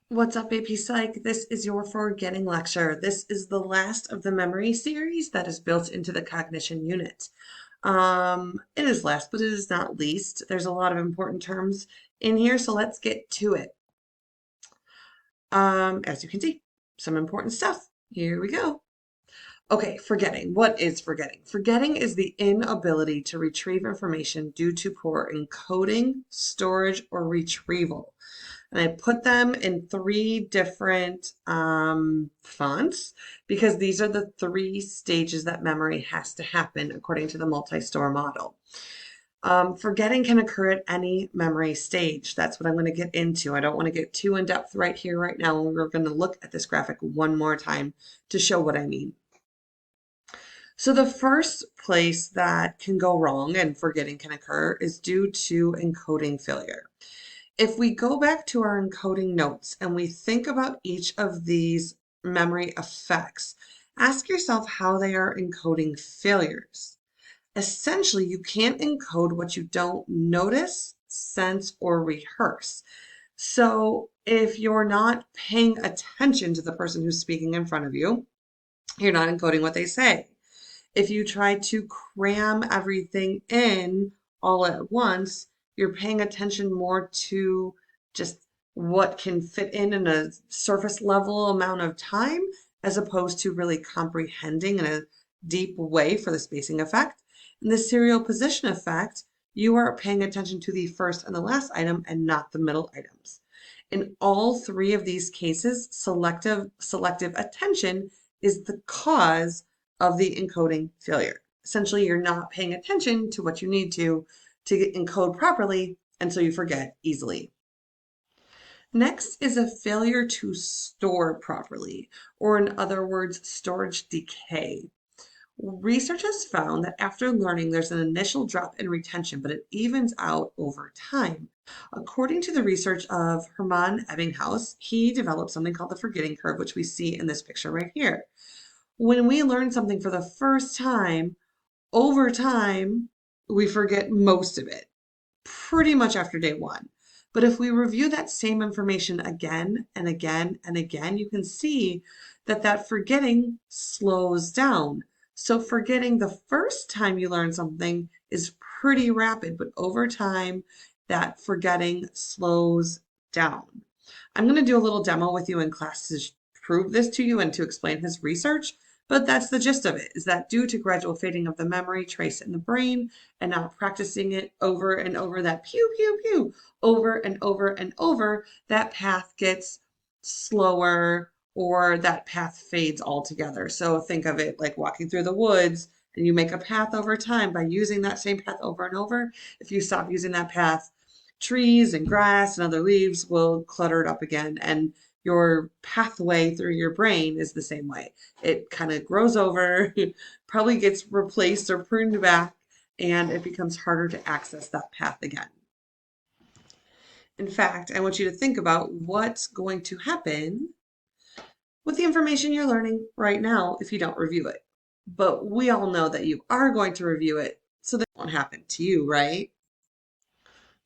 What's up, AP Psych? This is your forgetting lecture. This is the last of the memory series that is built into the cognition unit. It is last, but it is not least. There's a lot of important terms in here, so let's get to it. As you can see, some important stuff. Here we go. Okay, forgetting. What is forgetting? Forgetting is the inability to retrieve information due to poor encoding, storage, or retrieval. And I put them in three different fonts because these are the three stages that memory has to happen according to the multi-store model. Forgetting can occur at any memory stage. That's what I'm going to get into. I don't want to get too in depth right here, right now. We're going to look at this graphic one more time to show what I mean. So the first place that can go wrong and forgetting can occur is due to encoding failure. If we go back to our encoding notes and we think about each of these memory effects, ask yourself how they are encoding failures. Essentially, you can't encode what you don't notice, sense, or rehearse. So if you're not paying attention to the person who's speaking in front of you, you're not encoding what they say. If you try to cram everything in all at once, you're paying attention more to just what can fit in a surface level amount of time, as opposed to really comprehending in a deep way for the spacing effect. In the serial position effect, you are paying attention to the first and the last item and not the middle items. In all three of these cases, selective attention is the cause of the encoding failure. Essentially, you're not paying attention to what you need to encode properly, and so you forget easily. Next is a failure to store properly, or in other words, storage decay. Research has found that after learning, there's an initial drop in retention, but it evens out over time. According to the research of Hermann Ebbinghaus, he developed something called the forgetting curve, which we see in this picture right here. When we learn something for the first time, over time, we forget most of it, pretty much after day one. But if we review that same information again and again and again, you can see that that forgetting slows down. So forgetting the first time you learn something is pretty rapid, but over time, that forgetting slows down. I'm going to do a little demo with you in class to prove this to you and to explain his research. But that's the gist of it, is that due to gradual fading of the memory trace in the brain and not practicing it over and over, that pew, pew, pew, over and over and over, that path gets slower or that path fades altogether. So think of it like walking through the woods and you make a path over time by using that same path over and over. If you stop using that path, trees and grass and other leaves will clutter it up again, and your pathway through your brain is the same way. It kind of grows over, probably gets replaced or pruned back, and it becomes harder to access that path again. In fact, I want you to think about what's going to happen with the information you're learning right now if you don't review it. But we all know that you are going to review it, so that won't happen to you, right?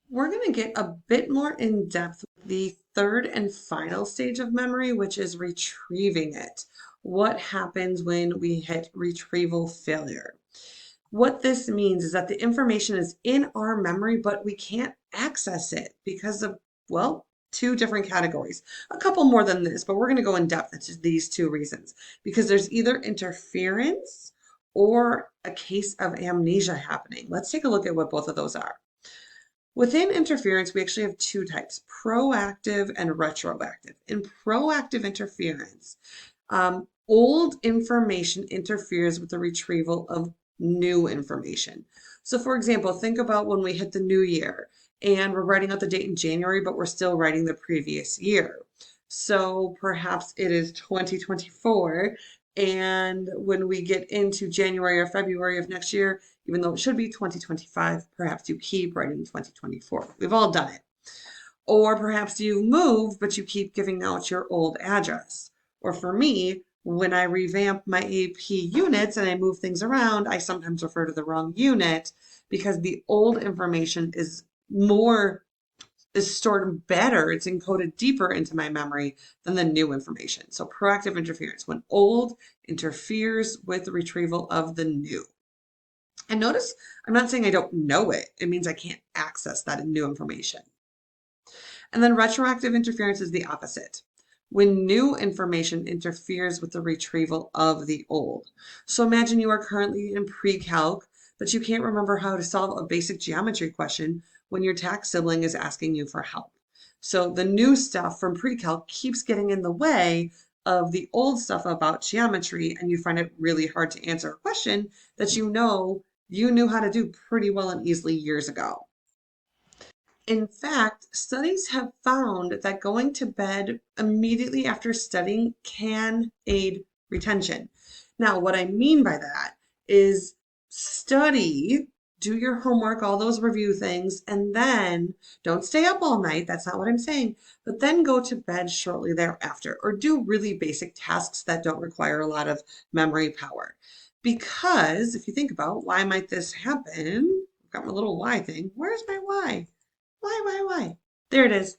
We're going to get a bit more in depth with the third and final stage of memory, which is retrieving it. What happens when we hit retrieval failure? What this means is that the information is in our memory, but we can't access it because of, well, two different categories. A couple more than this, but we're going to go in depth into these two reasons because there's either interference or a case of amnesia happening. Let's take a look at what both of those are. Within interference, we actually have two types, proactive and retroactive. In proactive interference, old information interferes with the retrieval of new information. So for example, think about when we hit the new year and we're writing out the date in January, but we're still writing the previous year. So perhaps it is 2024, and when we get into January or February of next year, even though it should be 2025, perhaps you keep writing 2024. We've all done it. Or perhaps you move, but you keep giving out your old address. Or for me, when I revamp my AP units and I move things around, I sometimes refer to the wrong unit because the old information is more is stored better, it's encoded deeper into my memory than the new information. So proactive interference, when old interferes with the retrieval of the new. And notice, I'm not saying I don't know it. It means I can't access that new information. And then retroactive interference is the opposite. When new information interferes with the retrieval of the old. So imagine you are currently in pre-calc, but you can't remember how to solve a basic geometry question when your tax sibling is asking you for help. So the new stuff from pre-calc keeps getting in the way of the old stuff about geometry, and you find it really hard to answer a question that you knew how to do pretty well and easily years ago. In fact, studies have found that going to bed immediately after studying can aid retention. Now, what I mean by that is study, do your homework, all those review things, and then don't stay up all night. That's not what I'm saying. But then go to bed shortly thereafter, or do really basic tasks that don't require a lot of memory power. Because if you think about why might this happen, I've got my little why thing. Where's my why? Why? There it is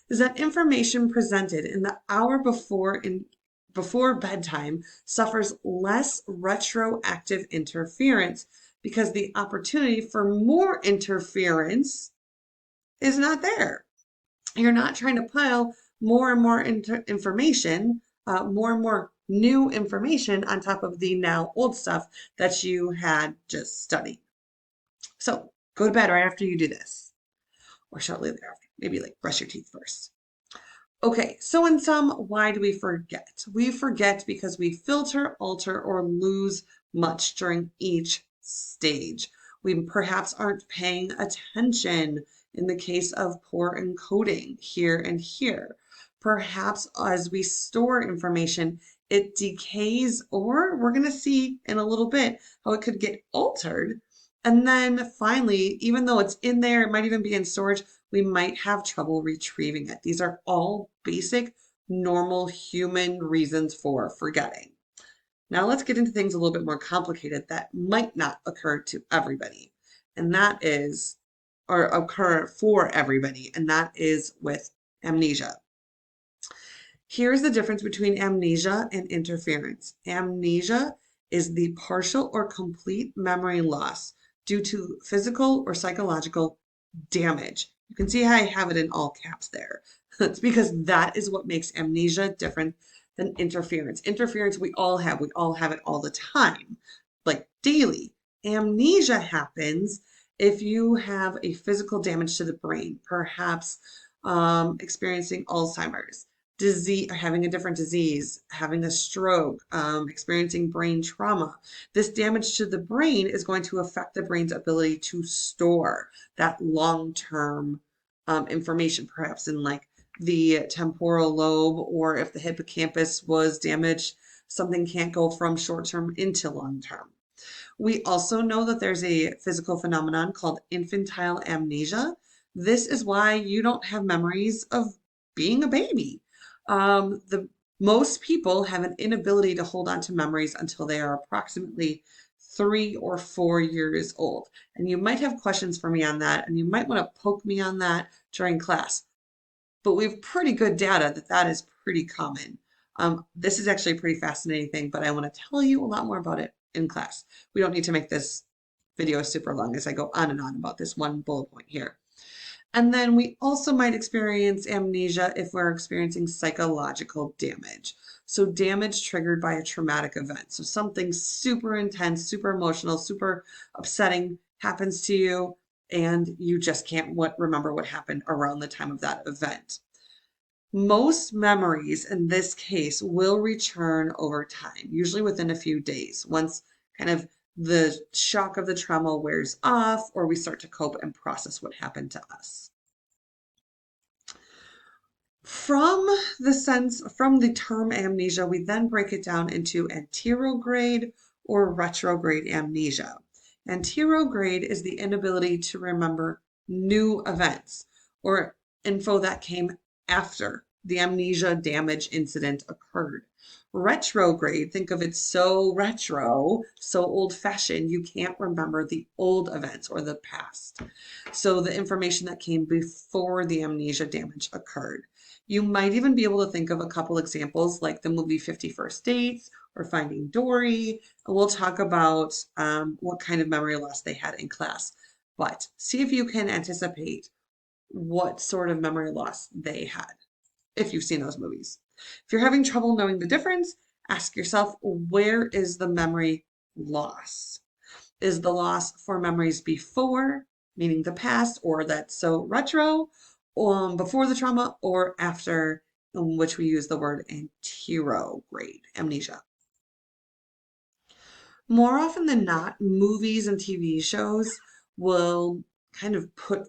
that information presented in the hour before bedtime suffers less retroactive interference because the opportunity for more interference is not there. You're not trying to pile more and more information, more and more new information on top of the now old stuff that you had just studied. So go to bed right after you do this, or shortly thereafter. Maybe like brush your teeth first. Okay, so in sum, why do we forget? We forget because we filter, alter, or lose much during each stage. We perhaps aren't paying attention in the case of poor encoding here and here. Perhaps as we store information, it decays, or we're going to see in a little bit how it could get altered. And then finally, even though it's in there, it might even be in storage, we might have trouble retrieving it. These are all basic, normal human reasons for forgetting. Now let's get into things a little bit more complicated that might not occur to everybody. And that is, or occur for everybody, and that is with amnesia. Here's the difference between amnesia and interference. Amnesia is the partial or complete memory loss due to physical or psychological damage. You can see how I have it in all caps there. It's because that is what makes amnesia different than interference. Interference we all have. We all have it all the time, like daily. Amnesia happens if you have a physical damage to the brain, perhaps experiencing Alzheimer's, disease, having a different disease, having a stroke, experiencing brain trauma. This damage to the brain is going to affect the brain's ability to store that long-term information, perhaps in like the temporal lobe, or if the hippocampus was damaged, something can't go from short-term into long-term. We also know that there's a physical phenomenon called infantile amnesia. This is why you don't have memories of being a baby. The most people have an inability to hold on to memories until they are approximately 3 or 4 years old. And you might have questions for me on that, and you might want to poke me on that during class. But we have pretty good data that that is pretty common. This is actually a pretty fascinating thing, but I want to tell you a lot more about it in class. We don't need to make this video super long as I go on and on about this one bullet point here. And then we also might experience amnesia if we're experiencing psychological damage. So damage triggered by a traumatic event. So something super intense, super emotional, super upsetting happens to you, and you just can't remember what happened around the time of that event. Most memories in this case will return over time, usually within a few days, once kind of the shock of the trauma wears off, or we start to cope and process what happened to us. From the term amnesia, we then break it down into anterograde or retrograde amnesia. Anterograde is the inability to remember new events or info that came after the amnesia damage incident occurred. Retrograde, think of it so retro, so old fashioned, you can't remember the old events or the past. So the information that came before the amnesia damage occurred. You might even be able to think of a couple examples like the movie 50 First Dates or Finding Dory. And we'll talk about what kind of memory loss they had in class. But see if you can anticipate what sort of memory loss they had if you've seen those movies. If you're having trouble knowing the difference, ask yourself, where is the memory loss? Is the loss for memories before, meaning the past, or that's so retro, before the trauma, or after, in which we use the word anterograde, amnesia? More often than not, movies and TV shows will kind of put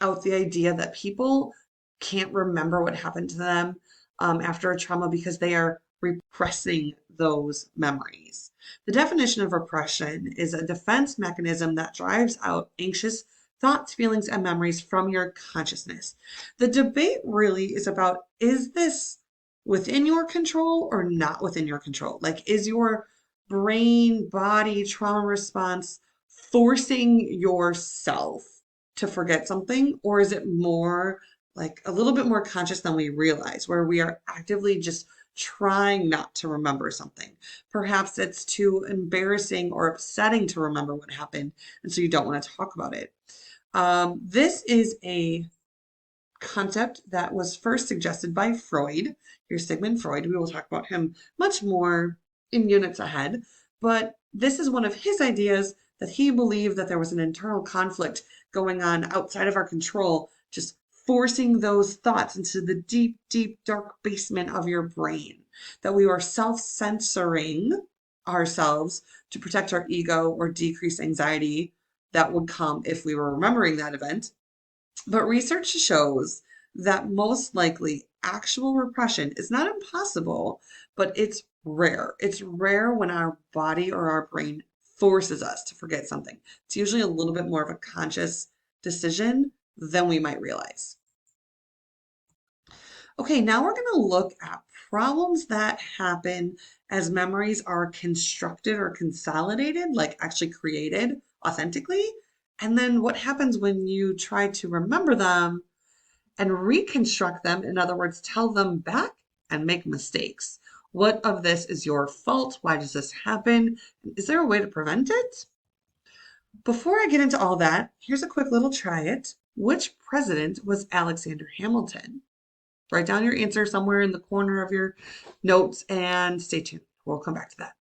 out the idea that people can't remember what happened to them after a trauma because they are repressing those memories. The definition of repression is a defense mechanism that drives out anxious thoughts, feelings, and memories from your consciousness. The debate really is about, is this within your control or not within your control? Like, is your brain body trauma response forcing yourself to forget something, or is it more like a little bit more conscious than we realize, where we are actively just trying not to remember something? Perhaps it's too embarrassing or upsetting to remember what happened, and so you don't want to talk about it. This is a concept that was first suggested by Freud. Here's Sigmund Freud. We will talk about him much more in units ahead. But this is one of his ideas, that he believed that there was an internal conflict going on outside of our control, just forcing those thoughts into the deep, deep, dark basement of your brain, that we were self-censoring ourselves to protect our ego or decrease anxiety that would come if we were remembering that event. But research shows that most likely actual repression is not impossible, but it's rare. It's rare when our body or our brain forces us to forget something. It's usually a little bit more of a conscious decision than we might realize. Okay, now we're going to look at problems that happen as memories are constructed or consolidated, like actually created authentically. And then what happens when you try to remember them and reconstruct them, in other words, tell them back and make mistakes. What of this is your fault? Why does this happen? Is there a way to prevent it? Before I get into all that, here's a quick little try it. Which president was Alexander Hamilton? Write down your answer somewhere in the corner of your notes and stay tuned. We'll come back to that.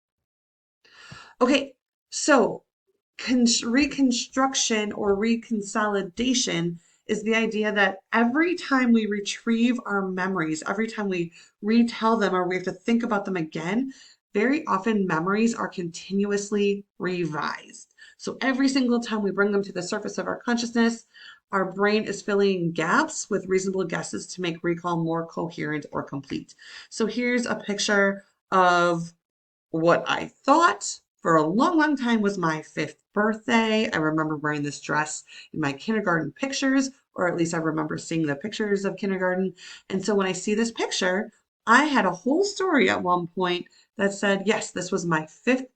Okay, so reconstruction or reconsolidation is the idea that every time we retrieve our memories, every time we retell them or we have to think about them again, very often memories are continuously revised. So every single time we bring them to the surface of our consciousness, our brain is filling gaps with reasonable guesses to make recall more coherent or complete. So here's a picture of what I thought for a long, long time was my 5th birthday. I remember wearing this dress in my kindergarten pictures, or at least I remember seeing the pictures of kindergarten. And so when I see this picture, I had a whole story at one point that said, yes, this was my 5th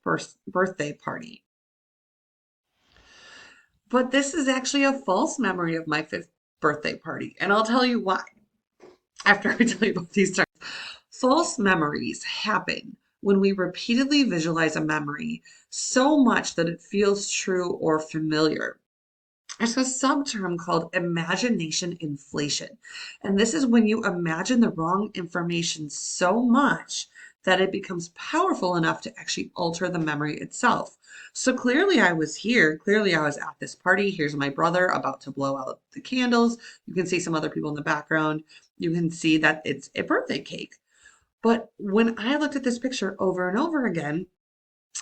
birthday party. But this is actually a false memory of my 5th birthday party. And I'll tell you why after I tell you about these terms. False memories happen when we repeatedly visualize a memory so much that it feels true or familiar. There's a subterm called imagination inflation. And this is when you imagine the wrong information so much that it becomes powerful enough to actually alter the memory itself. So clearly I was here. Clearly I was at this party. Here's my brother about to blow out the candles. You can see some other people in the background. You can see that it's a birthday cake. But when I looked at this picture over and over again,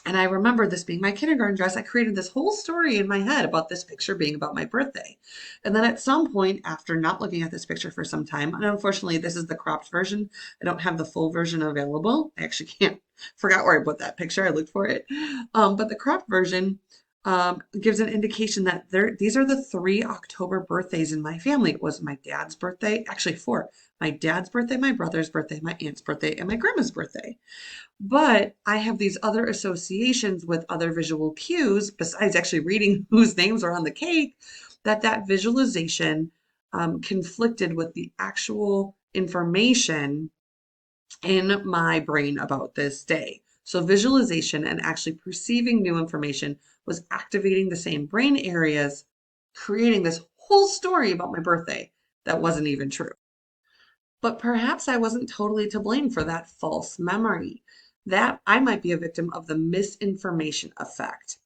and I remember this being my kindergarten dress, I created this whole story in my head about this picture being about my birthday. And then at some point, after not looking at this picture for some time, and unfortunately, this is the cropped version. I don't have the full version available. I actually can't, forgot where I put that picture. I looked for it. But the cropped version, gives an indication that these are the 3 October birthdays in my family. It was my dad's birthday, actually 4. My dad's birthday, my brother's birthday, my aunt's birthday, and my grandma's birthday. But I have these other associations with other visual cues, besides actually reading whose names are on the cake, that visualization conflicted with the actual information in my brain about this day. So visualization and actually perceiving new information was activating the same brain areas, creating this whole story about my birthday that wasn't even true. But perhaps I wasn't totally to blame for that false memory. That I might be a victim of the misinformation effect.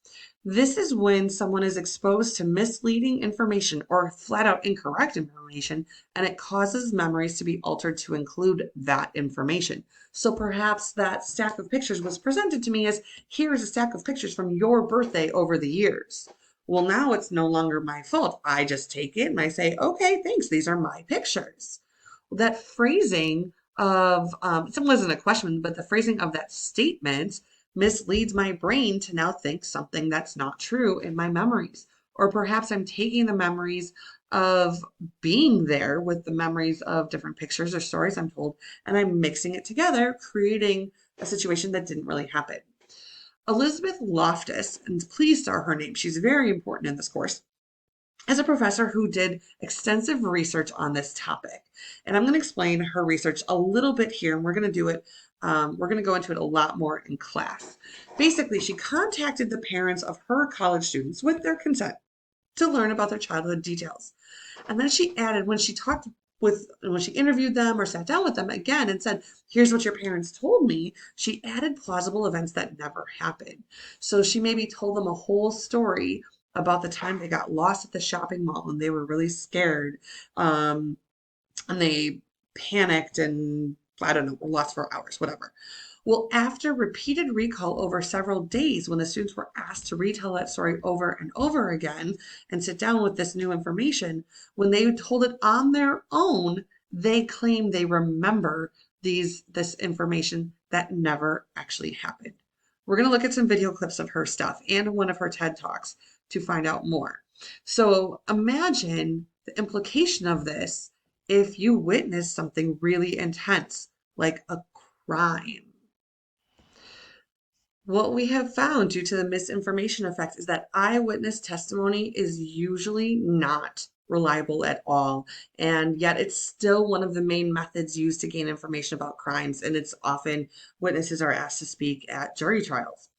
This is when someone is exposed to misleading information or flat out incorrect information, and it causes memories to be altered to include that information. So perhaps that stack of pictures was presented to me as here is a stack of pictures from your birthday over the years. Well, now it's no longer my fault. I just take it and I say, okay, thanks. These are my pictures. That phrasing of it wasn't a question, but the phrasing of that statement misleads my brain to now think something that's not true in my memories. Or perhaps I'm taking the memories of being there with the memories of different pictures or stories I'm told, and I'm mixing it together, creating a situation that didn't really happen. Elizabeth Loftus, and please star her name, she's very important in this course, as a professor who did extensive research on this topic. And I'm going to explain her research a little bit here, and we're going to do it. We're going to go into it a lot more in class. Basically, she contacted the parents of her college students with their consent to learn about their childhood details. And then she added, when she interviewed them or sat down with them again and said, here's what your parents told me, she added plausible events that never happened. So she maybe told them a whole story about the time they got lost at the shopping mall and they were really scared. And they panicked and I don't know, were lost for hours, whatever. Well, after repeated recall over several days, when the students were asked to retell that story over and over again and sit down with this new information, when they told it on their own, they claim they remember this information that never actually happened. We're going to look at some video clips of her stuff and one of her TED Talks to find out more. So imagine the implication of this if you witness something really intense, like a crime. What we have found due to the misinformation effect is that eyewitness testimony is usually not reliable at all, and yet it's still one of the main methods used to gain information about crimes, and it's often witnesses are asked to speak at jury trials.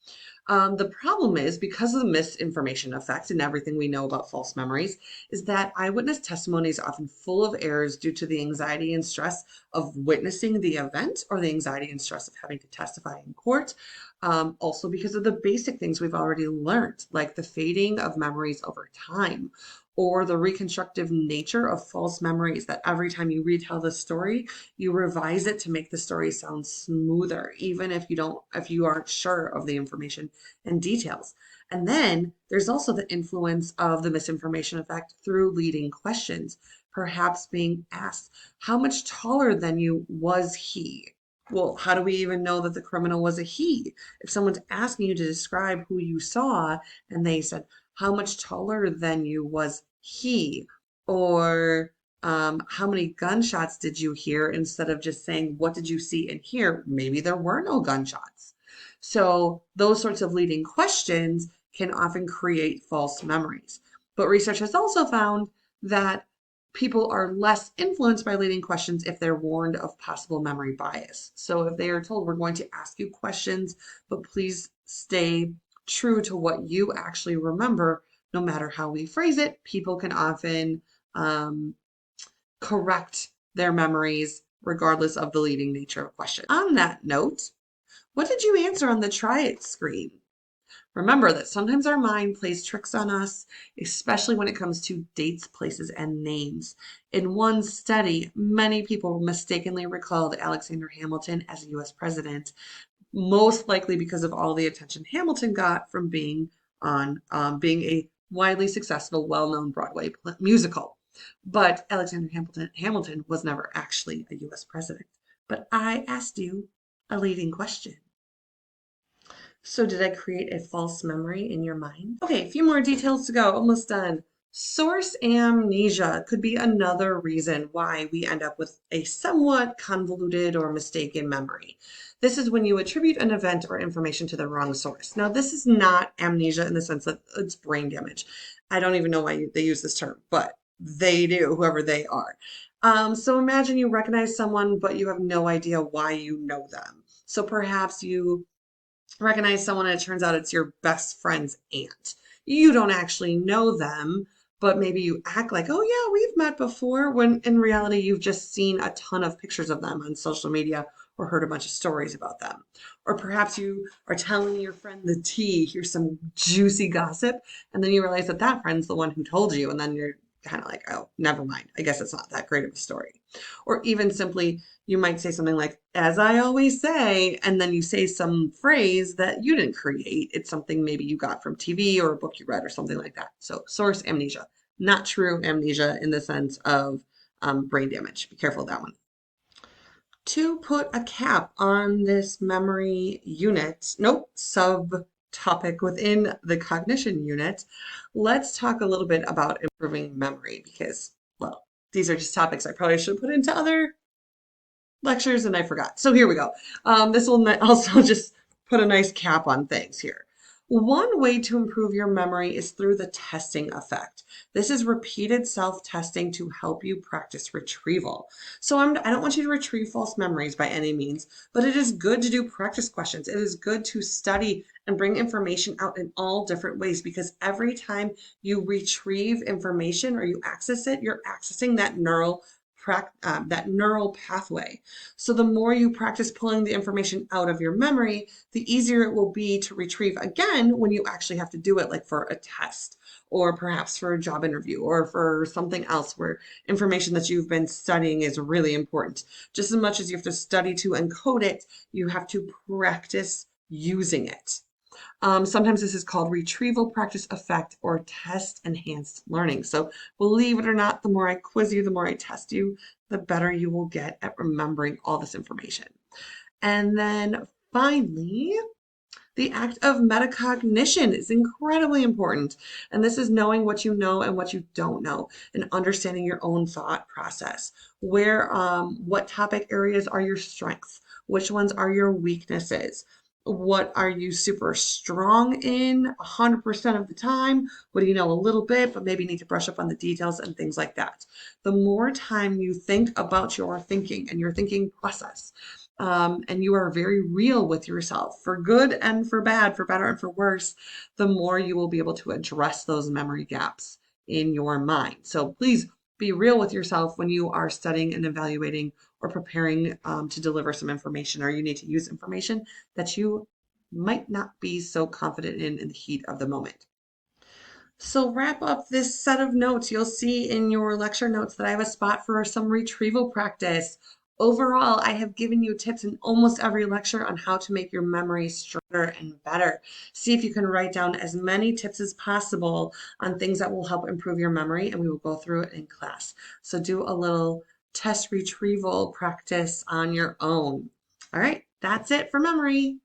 The problem is because of the misinformation effect and everything we know about false memories, is that eyewitness testimony is often full of errors due to the anxiety and stress of witnessing the event or the anxiety and stress of having to testify in court. Also, because of the basic things we've already learned, like the fading of memories over time, or the reconstructive nature of false memories, that every time you retell the story, you revise it to make the story sound smoother, even if you aren't sure of the information and details. And then there's also the influence of the misinformation effect through leading questions, perhaps being asked, how much taller than you was he? Well, how do we even know that the criminal was a he? If someone's asking you to describe who you saw and they said, how much taller than you was he? Or how many gunshots did you hear? Instead of just saying, what did you see and hear? Maybe there were no gunshots. So those sorts of leading questions can often create false memories. But research has also found that people are less influenced by leading questions if they're warned of possible memory bias. So if they are told, we're going to ask you questions, but please stay true to what you actually remember, no matter how we phrase it, people can often correct their memories regardless of the leading nature of question. On that note, what did you answer on the try it screen? Remember that sometimes our mind plays tricks on us, especially when it comes to dates, places, and names. In one study, many people mistakenly recalled Alexander Hamilton as a US president, most likely because of all the attention Hamilton got from being being a widely successful, well-known Broadway musical. But Alexander Hamilton was never actually a US president. But I asked you a leading question. So did I create a false memory in your mind? Okay, a few more details to go. Almost done. Source amnesia could be another reason why we end up with a somewhat convoluted or mistaken memory. This is when you attribute an event or information to the wrong source. Now, this is not amnesia in the sense that it's brain damage. I don't even know why they use this term, but they do, whoever they are. So imagine you recognize someone, but you have no idea why you know them. So perhaps you recognize someone and it turns out it's your best friend's aunt. You don't actually know them, but maybe you act like, oh, yeah, we've met before, when in reality, you've just seen a ton of pictures of them on social media or heard a bunch of stories about them. Or perhaps you are telling your friend the tea, here's some juicy gossip, and then you realize that that friend's the one who told you, and then you're kind of like, oh, never mind. I guess it's not that great of a story. Or even simply, you might say something like, as I always say, and then you say some phrase that you didn't create. It's something maybe you got from TV or a book you read or something like that. So, source amnesia, not true amnesia in the sense of brain damage. Be careful of that one. To put a cap on this memory unit, nope, subtopic within the cognition unit, let's talk a little bit about improving memory because, well, these are just topics I probably should put into other lectures and I forgot. So here we go. This will also just put a nice cap on things here. One way to improve your memory is through the testing effect. This is repeated self-testing to help you practice retrieval. So I don't want you to retrieve false memories by any means, but it is good to do practice questions. It is good to study and bring information out in all different ways because every time you retrieve information or you access it, you're accessing that neural pathway. So the more you practice pulling the information out of your memory, the easier it will be to retrieve again when you actually have to do it, like for a test or perhaps for a job interview or for something else where information that you've been studying is really important. Just as much as you have to study to encode it, you have to practice using it. Sometimes this is called retrieval practice effect or test enhanced learning. So believe it or not, the more I quiz you, the more I test you, the better you will get at remembering all this information. And then finally, the act of metacognition is incredibly important. And this is knowing what you know and what you don't know and understanding your own thought process. What topic areas are your strengths? Which ones are your weaknesses? What are you super strong in 100% of the time? What do you know a little bit, but maybe need to brush up on the details and things like that? The more time you think about your thinking and your thinking process, and you are very real with yourself for good and for bad, for better and for worse, the more you will be able to address those memory gaps in your mind. So please be real with yourself when you are studying and evaluating or preparing to deliver some information or you need to use information that you might not be so confident in the heat of the moment. So wrap up this set of notes. You'll see in your lecture notes that I have a spot for some retrieval practice. Overall, I have given you tips in almost every lecture on how to make your memory stronger and better. See if you can write down as many tips as possible on things that will help improve your memory, and we will go through it in class. So do a little test retrieval practice on your own. All right, that's it for memory.